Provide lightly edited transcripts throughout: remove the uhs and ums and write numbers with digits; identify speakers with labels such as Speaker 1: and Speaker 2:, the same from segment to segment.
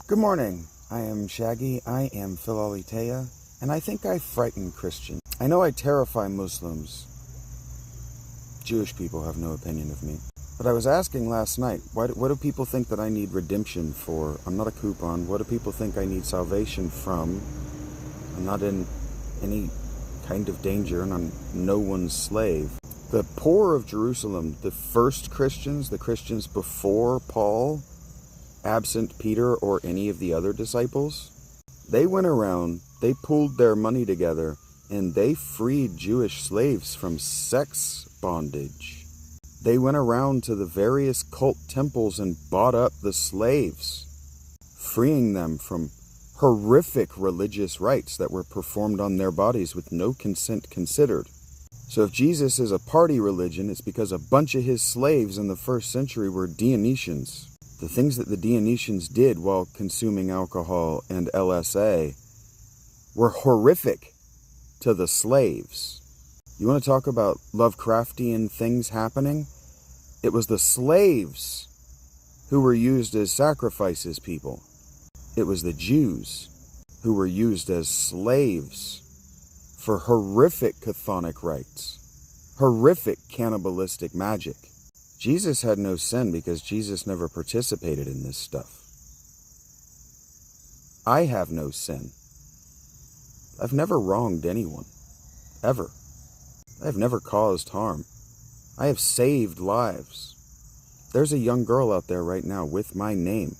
Speaker 1: Good morning. I am Shaggy. I am Philalitea, and I think I frighten Christians. I know I terrify Muslims. Jewish people have no opinion of me. But I was asking last night, what do people think that I need redemption for? I'm not a coupon. What do people think I need salvation from? I'm not in any kind of danger, and I'm no one's slave. The poor of Jerusalem, the first Christians, the Christians before Paul, absent Peter or any of the other disciples, they went around, they pooled their money together, and they freed Jewish slaves from sex bondage. They went around to the various cult temples and bought up the slaves, freeing them from horrific religious rites that were performed on their bodies with no consent considered. So if Jesus is a party religion, it's because a bunch of his slaves in the first century were Dionysians. The things that the Dionysians did while consuming alcohol and LSA were horrific to the slaves. You want to talk about Lovecraftian things happening? It was the slaves who were used as sacrifices people. It was the Jews who were used as slaves for horrific chthonic rites, horrific cannibalistic magic. Jesus had no sin because Jesus never participated in this stuff. I have no sin. I've never wronged anyone, ever. I have never caused harm. I have saved lives. There's a young girl out there right now with my name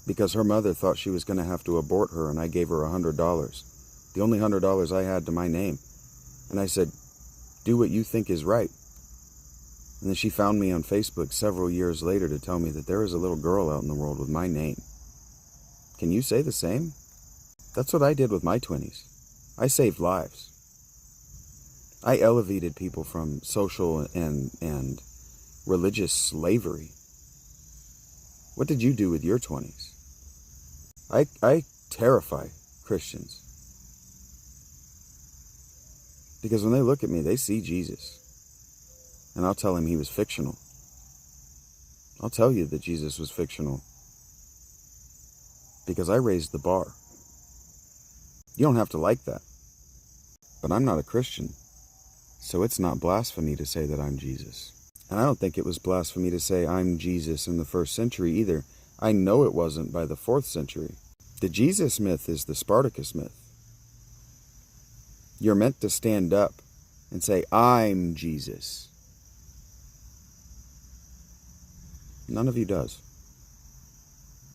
Speaker 1: because her mother thought she was going to have to abort her, and I gave her $100. The only $100 I had to my name. And I said, do what you think is right. And then she found me on Facebook several years later to tell me that there is a little girl out in the world with my name. Can you say the same? That's what I did with my 20s. I saved lives. I elevated people from social and religious slavery. What did you do with your 20s? I terrify Christians. Because when they look at me, they see Jesus. And I'll tell him he was fictional. I'll tell you that Jesus was fictional. Because I raised the bar. You don't have to like that. But I'm not a Christian. So it's not blasphemy to say that I'm Jesus. And I don't think it was blasphemy to say I'm Jesus in the first century either. I know it wasn't by the 4th century. The Jesus myth is the Spartacus myth. You're meant to stand up and say, I'm Jesus. None of you does.